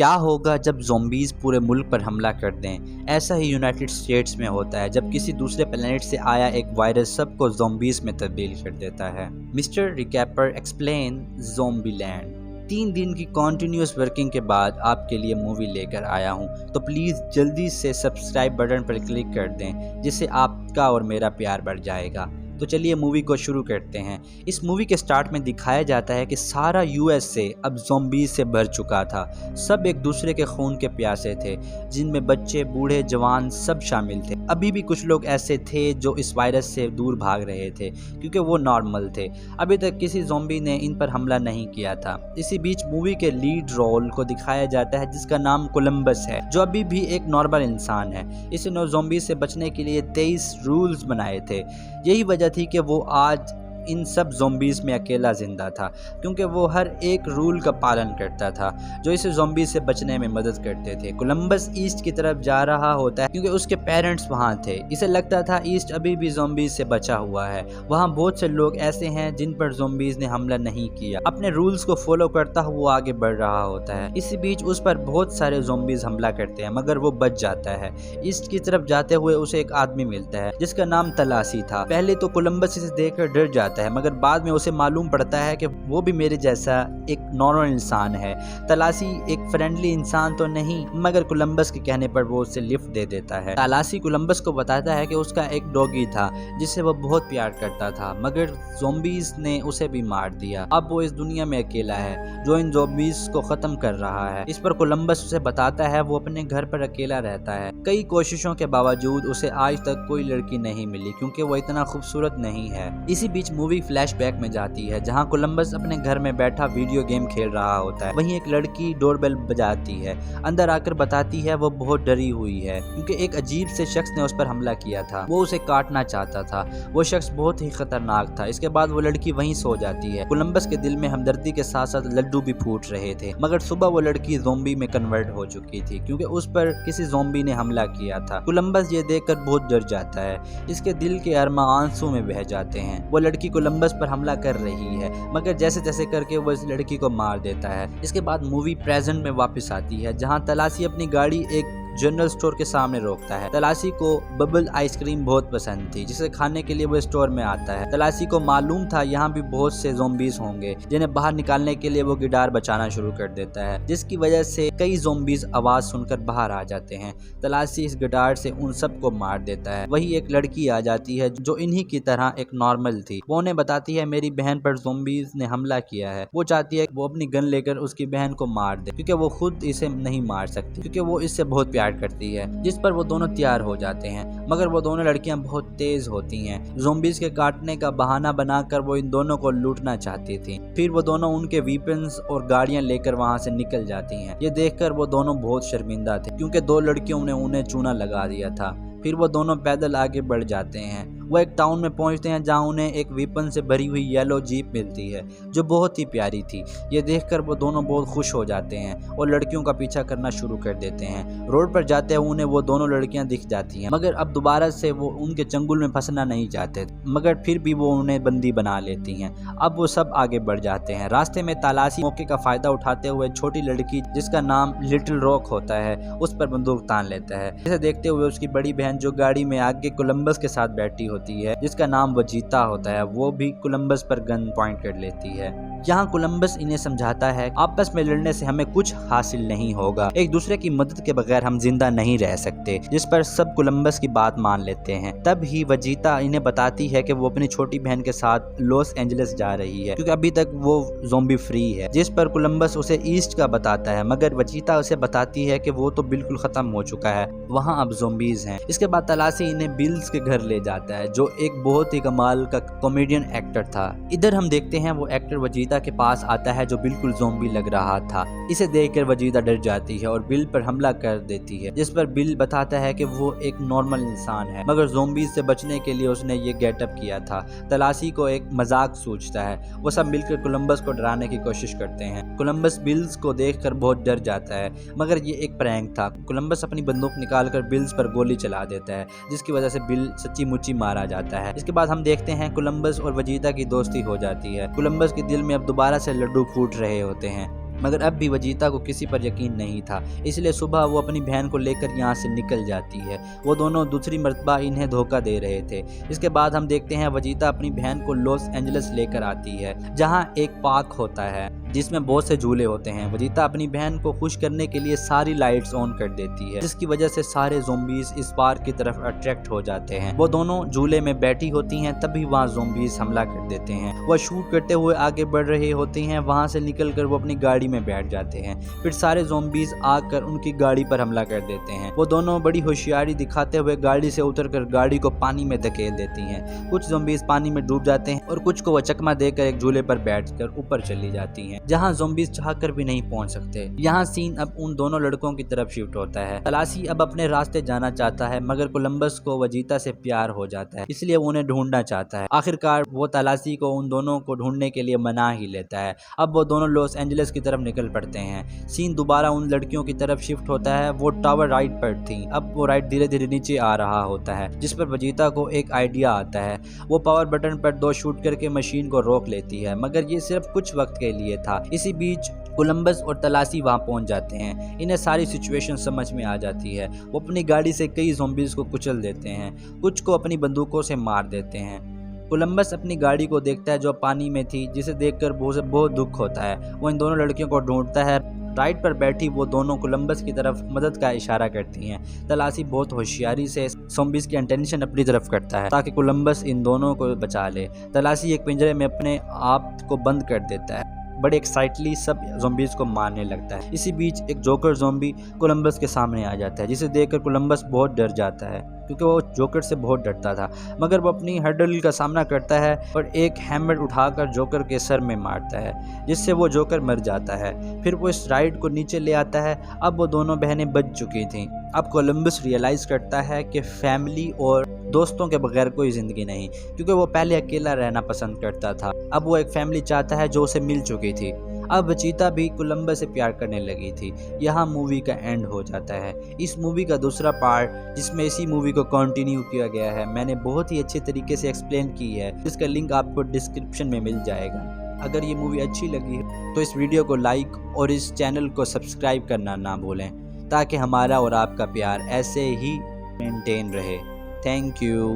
क्या होगा जब ज़ॉम्बीज़ पूरे मुल्क पर हमला कर दें? ऐसा ही यूनाइटेड स्टेट्स में होता है जब किसी दूसरे प्लेनेट से आया एक वायरस सबको ज़ॉम्बीज़ में तब्दील कर देता है। मिस्टर रिकैपर एक्सप्लेन ज़ॉम्बीलैंड 3 दिन की कॉन्टिन्यूस वर्किंग के बाद आपके लिए मूवी लेकर आया हूँ, तो प्लीज़ जल्दी से सब्सक्राइब बटन पर क्लिक कर दें जिससे आपका और मेरा प्यार बढ़ जाएगा। तो चलिए मूवी को शुरू करते हैं। इस मूवी के स्टार्ट में दिखाया जाता है कि सारा यूएसए अब ज़ॉम्बीज़ से भर चुका था। सब एक दूसरे के खून के प्यासे थे, जिनमें बच्चे, बूढ़े, जवान सब शामिल थे। अभी भी कुछ लोग ऐसे थे जो इस वायरस से दूर भाग रहे थे क्योंकि वो नॉर्मल थे। अभी तक किसी ज़ॉम्बी ने इन पर हमला नहीं किया था। इसी बीच मूवी के लीड रोल को दिखाया जाता है जिसका नाम कोलंबस है, जो अभी भी एक नॉर्मल इंसान है। इसने ज़ॉम्बी से बचने के लिए 23 रूल्स बनाए थे। यही वजह थी कि वो आज इन सब ज़ॉम्बीज़ में अकेला ज़िंदा था, क्योंकि वो हर एक रूल का पालन करता था जो इसे ज़ॉम्बी से बचने में मदद करते थे। कोलंबस ईस्ट की तरफ जा रहा होता है क्योंकि उसके पेरेंट्स वहाँ थे। इसे लगता था ईस्ट अभी भी ज़ॉम्बीज़ से बचा हुआ है, वहाँ बहुत से लोग ऐसे हैं जिन पर ज़ॉम्बीज़ ने हमला नहीं किया। अपने रूल्स को फॉलो करता हुआ वो आगे बढ़ रहा होता है। इसी बीच उस पर बहुत सारे ज़ॉम्बीज़ हमला करते हैं, मगर वो बच जाता है। ईस्ट की तरफ जाते हुए उसे एक आदमी मिलता है जिसका नाम तलासी था। पहले तो कोलंबस इसे देखकर डर जाता है, मगर बाद में उसे मालूम पड़ता है कि वो भी मेरे जैसा एक नॉर्मल इंसान है। तलासी एक फ्रेंडली इंसान तो नहीं, मगर कोलंबस के कहने पर वो उसे लिफ्ट दे देता है। तलासी कोलंबस को बताता है कि उसका एक डॉगी था जिसे वो बहुत प्यार करता था, मगर ज़ॉम्बीज़ ने उसे भी मार दिया। अब वो इस दुनिया में अकेला है जो इन ज़ॉम्बीज़ को ख़त्म कर रहा है। इस पर कोलंबस उसे बताता है वो अपने घर पर अकेला रहता है। कई कोशिशों के बावजूद उसे आज तक कोई लड़की नहीं मिली क्योंकि वो इतना खूबसूरत नहीं है। इसी बीच मूवी फ्लैशबैक में जाती है जहां कोलंबस अपने घर में बैठा वीडियो गेम खेल रहा होता है। वहीं एक लड़की डोरबेल बजाती है, अंदर आकर बताती है वो बहुत डरी हुई है क्योंकि एक अजीब से शख्स ने उस पर हमला किया था। वो उसे काटना चाहता था। वो शख्स बहुत ही खतरनाक था। इसके बाद वो लड़की वहीं सो जाती है। कोलंबस के दिल में हमदर्दी के साथ साथ लड्डू भी फूट रहे थे, मगर सुबह वो लड़की ज़ॉम्बी में कन्वर्ट हो चुकी थी क्योंकि उस पर किसी ज़ॉम्बी ने हमला किया था। कोलंबस ये देखकर बहुत डर जाता है। इसके दिल के अरमा आंसू में बह जाते हैं। वो लड़की कोलंबस पर हमला कर रही है, मगर जैसे तैसे करके वो इस लड़की को मार देता है। इसके बाद मूवी प्रेजेंट में वापस आती है जहां तलासी अपनी गाड़ी एक जनरल स्टोर के सामने रोकता है। तलासी को बबल आइसक्रीम बहुत पसंद थी जिसे खाने के लिए वो स्टोर में आता है। तलासी को मालूम था यहाँ भी बहुत से ज़ॉम्बीज़ होंगे, जिन्हें बाहर निकालने के लिए वो गिटार बजाना शुरू कर देता है, जिसकी वजह से कई ज़ॉम्बीज़ आवाज़ सुनकर बाहर आ जाते हैं। तलासी इस गिटार से उन सबको मार देता है। वही एक लड़की आ जाती है जो इन्हीं की तरह एक नॉर्मल थी। वो उन्हें बताती है मेरी बहन पर ज़ॉम्बीज़ ने हमला किया है। वो चाहती है वो अपनी गन लेकर उसकी बहन को मार दे क्योंकि वो खुद इसे नहीं मार सकती, क्योंकि वो इससे बहुत प्यार करती है। जिस पर वो दोनों तैयार हो जाते हैं, मगर वो दोनों लड़कियां बहुत तेज होती हैं। ज़ॉम्बीज़ के काटने का बहाना बनाकर वो इन दोनों को लूटना चाहती थी। फिर वो दोनों उनके वीपन्स और गाड़ियां लेकर वहां से निकल जाती हैं। ये देखकर वो दोनों बहुत शर्मिंदा थे क्योंकि 2 लड़कियों ने उन्हें चूना लगा दिया था। फिर वो दोनों पैदल आगे बढ़ जाते हैं। वो एक टाउन में पहुंचते हैं जहां उन्हें एक वेपन से भरी हुई येलो जीप मिलती है जो बहुत ही प्यारी थी। ये देखकर वो दोनों बहुत खुश हो जाते हैं और लड़कियों का पीछा करना शुरू कर देते हैं। रोड पर जाते हुए उन्हें वो दोनों लड़कियां दिख जाती हैं, मगर अब दोबारा से वो उनके चंगुल में फंसना नहीं चाहते, मगर फिर भी वो उन्हें बंदी बना लेती हैं। अब वो सब आगे बढ़ जाते हैं। रास्ते में तलासी मौके का फायदा उठाते हुए छोटी लड़की जिसका नाम लिटिल रॉक होता है उस पर बंदूक तान लेता है। इसे देखते हुए उसकी बड़ी बहन जो गाड़ी में आगे कोलंबस के साथ बैठी होती है जिसका नाम वजीता होता है, वो भी कोलंबस पर गन पॉइंट कर लेती है। यहाँ कोलंबस इन्हें समझाता है आपस में लड़ने से हमें कुछ हासिल नहीं होगा, एक दूसरे की मदद के बगैर हम जिंदा नहीं रह सकते, जिस पर सब कोलंबस की बात मान लेते हैं। तब ही वजीता इन्हें बताती है कि वो अपनी छोटी बहन के साथ लॉस एंजलिस जा रही है क्योंकि अभी तक वो ज़ॉम्बी फ्री है, जिस पर कोलंबस उसे ईस्ट का बताता है, मगर वजीता उसे बताती है कि वो तो बिल्कुल खत्म हो चुका है, वहाँ अब ज़ॉम्बीज़ हैं। इसके बाद तलासी इन्हें बिल्स के घर ले जाता है जो एक बहुत ही कमाल का कॉमेडियन एक्टर था। इधर हम देखते हैं वो एक्टर वजीता के पास आता है जो बिल्कुल ज़ॉम्बी लग रहा था। इसे देखकर वजीता डर जाती है और बिल पर हमला कर देती है, जिस पर बिल बताता है कि वो एक नॉर्मल इंसान है, मगर ज़ॉम्बीज़ से बचने के लिए उसने ये गेटअप किया था। तलासी को एक मजाक सूझता है। वो सब मिलकर कोलंबस को डराने की कोशिश करते हैं। कोलंबस बिल्स को देखकर बहुत डर जाता है, मगर ये एक प्रैंक था। कोलंबस अपनी बंदूक निकालकर बिल्स पर गोली चला देता है, जिसकी वजह से बिल सच्ची मुच्ची मारा जाता है। इसके बाद हम देखते हैं कोलंबस और वजीता की दोस्ती हो जाती है। कोलंबस के दिल में अब दोबारा से लड्डू फूट रहे होते हैं। मगर अब भी वजीता को किसी पर यकीन नहीं था, इसलिए सुबह वो अपनी बहन को लेकर यहाँ से निकल जाती है। वो दोनों दूसरी मर्तबा इन्हें धोखा दे रहे थे। इसके बाद हम देखते हैं वजीता अपनी बहन को लॉस एंजलिस लेकर आती है, जहाँ एक पार्क होता है जिसमें बहुत से झूले होते हैं। वजीता अपनी बहन को खुश करने के लिए सारी लाइट्स ऑन कर देती है, जिसकी वजह से सारे ज़ोंबीज इस पार्क की तरफ अट्रैक्ट हो जाते हैं। वो दोनों झूले में बैठी होती हैं, तभी वहाँ ज़ोंबीज हमला कर देते हैं। वह शूट करते हुए आगे बढ़ रहे होते हैं, वहाँ से निकलकर वो अपनी गाड़ी में बैठ जाते हैं। फिर सारे ज़ोंबीज आकर उनकी गाड़ी पर हमला कर देते हैं। वो दोनों बड़ी होशियारी दिखाते हुए गाड़ी से उतरकर गाड़ी को पानी में धकेल देती हैं। कुछ ज़ोंबीज पानी में डूब जाते हैं और कुछ को वो चकमा देकर एक झूले पर बैठकर ऊपर चली जाती हैं, जहां ज़ोंबीज चाहकर भी नहीं पहुंच सकते। यहाँ सीन अब उन दोनों लड़कों की तरफ शिफ्ट होता है। तलाशी अब अपने रास्ते जाना चाहता है, मगर कोलंबस को वजीता से प्यार हो जाता है, इसलिए वो उन्हें ढूंढना चाहता है। आखिरकार वो तलाशी को उन दोनों को ढूंढने के लिए मना ही लेता है। अब वो दोनों लॉस एंजलिस की तरफ निकल पड़ते हैं। सीन दोबारा उन लड़कियों की तरफ शिफ्ट होता है। वो टावर राइड पर थी, अब वो राइड धीरे धीरे नीचे आ रहा होता है, जिस पर वजीता को एक आइडिया आता है। वो पावर बटन पर 2 शूट करके मशीन को रोक लेती है, मगर ये सिर्फ कुछ वक्त के लिए था। इसी बीच कोलंबस और तलाशी वहां पहुंच जाते हैं। इन्हें सारी सिचुएशन समझ में आ जाती है। वो अपनी गाड़ी से कई ज़ोंबीज को कुचल देते हैं, कुछ को अपनी बंदूकों से मार देते हैं। कोलंबस अपनी गाड़ी को देखता है जो पानी में थी, जिसे देखकर बहुत दुख होता है। वो इन दोनों लड़कियों को ढूंढता है। राइड पर बैठी वो दोनों कोलंबस की तरफ मदद का इशारा करती हैं। तलाशी बहुत होशियारी से ज़ोंबीज की अटेंशन अपनी तरफ करता है ताकि कोलंबस इन दोनों को बचा ले। तलाशी एक पिंजरे में अपने आप को बंद कर देता है, बड़े एक्साइटली सब ज़ोंबीज को मारने लगता है। इसी बीच एक जोकर ज़ोंबी कोलंबस के सामने आ जाता है, जिसे देखकर कोलंबस बहुत डर जाता है, क्योंकि वो जोकर से बहुत डरता था। मगर वो अपनी हर्डल का सामना करता है और एक हैमर उठाकर जोकर के सर में मारता है, जिससे वो जोकर मर जाता है। फिर वो इस राइड को नीचे ले आता है। अब वो दोनों बहनें बच चुकी थीं। अब कोलंबस रियलाइज़ करता है कि फैमिली और दोस्तों के बगैर कोई ज़िंदगी नहीं, क्योंकि वो पहले अकेला रहना पसंद करता था। अब वो एक फैमिली चाहता है जो उसे मिल चुकी थी। अब वजीता भी कोलंबस से प्यार करने लगी थी। यहाँ मूवी का एंड हो जाता है। इस मूवी का दूसरा पार्ट, जिसमें इसी मूवी को कंटिन्यू किया गया है, मैंने बहुत ही अच्छे तरीके से एक्सप्लेन की है, जिसका लिंक आपको डिस्क्रिप्शन में मिल जाएगा। अगर ये मूवी अच्छी लगी है तो इस वीडियो को लाइक और इस चैनल को सब्सक्राइब करना ना भूलें, ताकि हमारा और आपका प्यार ऐसे ही मेंटेन रहे। Thank you.